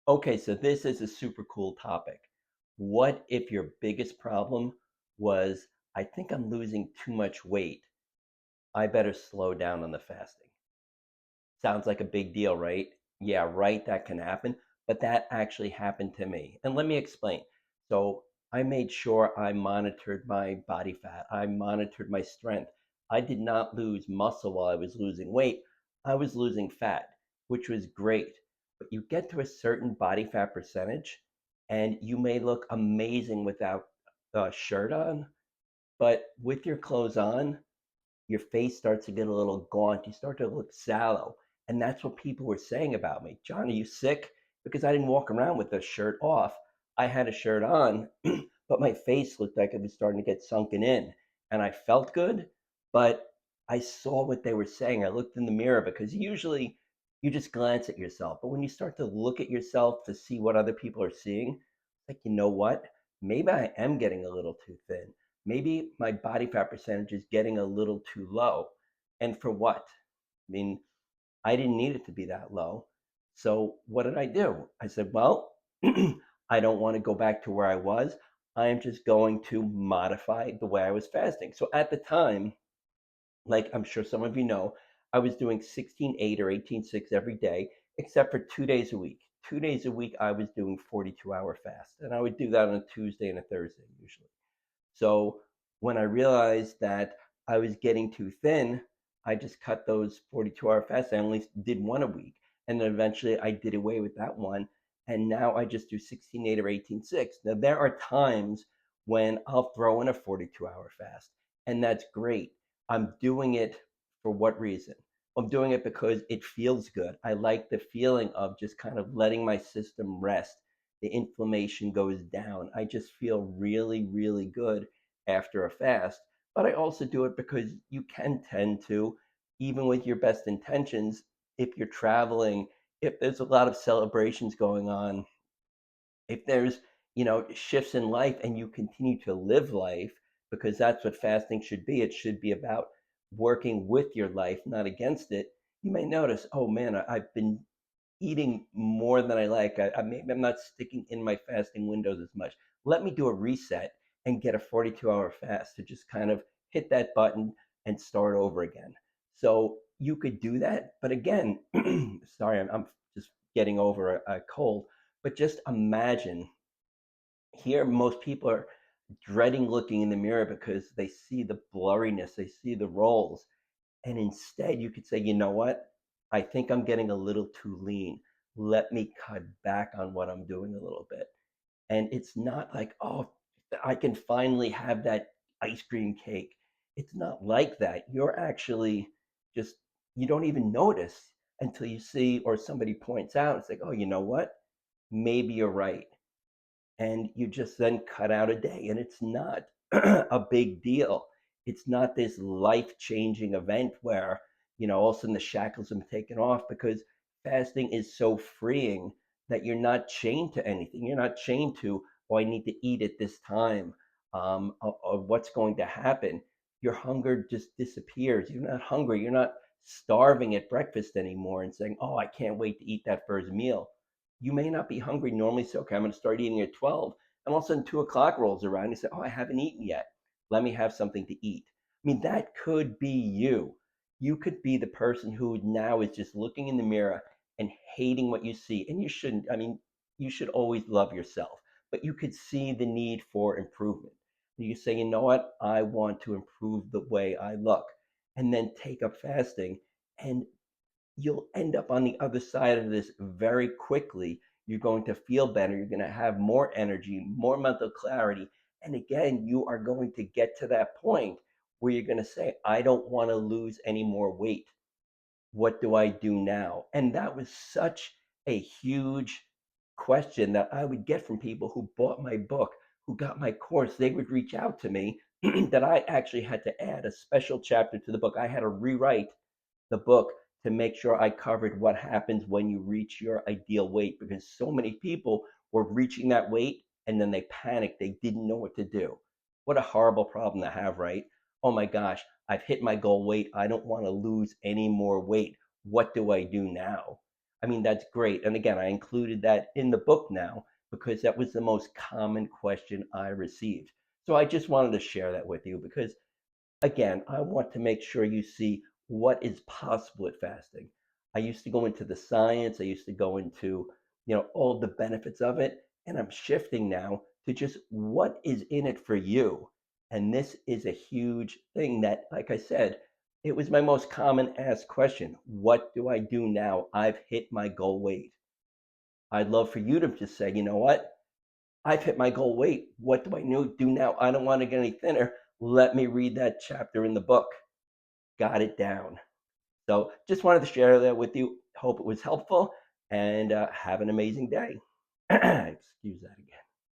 Okay, so this is a super cool topic. What if your biggest problem was, I think I'm losing too much weight. I better slow down on the fasting. Sounds like a big deal, right? Yeah, right, that can happen. But that actually happened to me. And let me explain. So I made sure I monitored my body fat, I monitored my strength. I did not lose muscle while I was losing weight. I was losing fat, which was great. But you get to a certain body fat percentage, and you may look amazing without a shirt on, but with your clothes on, your face starts to get a little gaunt. You start to look sallow. And that's what people were saying about me. John, are you sick? Because I didn't walk around with the shirt off. I had a shirt on, but my face looked like it was starting to get sunken in. And I felt good, but I saw what they were saying. I looked in the mirror because usually you just glance at yourself. But when you start to look at yourself to see what other people are seeing, like, you know what? Maybe I am getting a little too thin. Maybe my body fat percentage is getting a little too low. And for what? I mean, I didn't need it to be that low. So what did I do? I said, well, I don't want to go back to where I was. I am just going to modify the way I was fasting. So at the time, like I'm sure some of you know, I was doing 16:8 or 18:6 every day, except for 2 days a week. 2 days a week, I was doing 42-hour fast. And I would do that on a Tuesday and a Thursday usually. So when I realized that I was getting too thin, I just cut those 42-hour fasts. I only did one a week. And then eventually I did away with that one. And now I just do 16:8 or 18:6. Now, there are times when I'll throw in a 42-hour fast, and that's great. I'm doing it for what reason? I'm doing it because it feels good. I like the feeling of just kind of letting my system rest. The inflammation goes down. I just feel really, really good after a fast. But I also do it because you can tend to, even with your best intentions, if you're traveling, if there's a lot of celebrations going on, if there's, shifts in life and you continue to live life, because that's what fasting should be. It should be about working with your life, not against it. You may notice, oh man, I've been eating more than I like. Maybe I'm not sticking in my fasting windows as much. Let me do a reset and get a 42-hour fast to just kind of hit that button and start over again. So you could do that. But again, sorry, I'm just getting over a cold. But just imagine, here most people are dreading looking in the mirror because they see the blurriness, they see the rolls. And instead, you could say, you know what? I think I'm getting a little too lean. Let me cut back on what I'm doing a little bit. And it's not like, oh, I can finally have that ice cream cake. It's not like that. You're actually just, you don't even notice until you see or somebody points out. It's like, oh, you know what? Maybe you're right. And you just then cut out a day, and it's not a big deal. It's not this life changing event where, all of a sudden the shackles are taken off, because fasting is so freeing that you're not chained to anything. You're not chained to, oh, I need to eat at this time, or what's going to happen. Your hunger just disappears. You're not hungry. You're not starving at breakfast anymore and saying, oh, I can't wait to eat that first meal. You may not be hungry normally, so okay, I'm going to start eating at 12. And all of a sudden 2 o'clock rolls around. You say, oh, I haven't eaten yet. Let me have something to eat. I mean, that could be you. You could be the person who now is just looking in the mirror and hating what you see. And you shouldn't. I mean, you should always love yourself, but you could see the need for improvement. You say, you know what? I want to improve the way I look. And then take up fasting, and you'll end up on the other side of this very quickly. You're going to feel better. You're going to have more energy, more mental clarity. And again, you are going to get to that point where you're going to say, I don't want to lose any more weight. What do I do now? And that was such a huge question that I would get from people who bought my book, who got my course. They would reach out to me that I actually had to add a special chapter to the book. I had to rewrite the book to make sure I covered what happens when you reach your ideal weight, because so many people were reaching that weight and then they panicked. They didn't know what to do. What a horrible problem to have, right? Oh my gosh, I've hit my goal weight. I don't want to lose any more weight. What do I do now? I mean, that's great. And again, I included that in the book now because that was the most common question I received. So I just wanted to share that with you because, again, I want to make sure you see what is possible with fasting. I used to go into the science, I used to go into, all the benefits of it, and I'm shifting now to just what is in it for you. And this is a huge thing that, like I said, it was my most common asked question. What do I do now? I've hit my goal weight. I'd love for you to just say, you know what? I've hit my goal weight. What do I do now? I don't want to get any thinner. Let me read that chapter in the book. Got it down. So just wanted to share that with you. Hope it was helpful and have an amazing day. Excuse that again.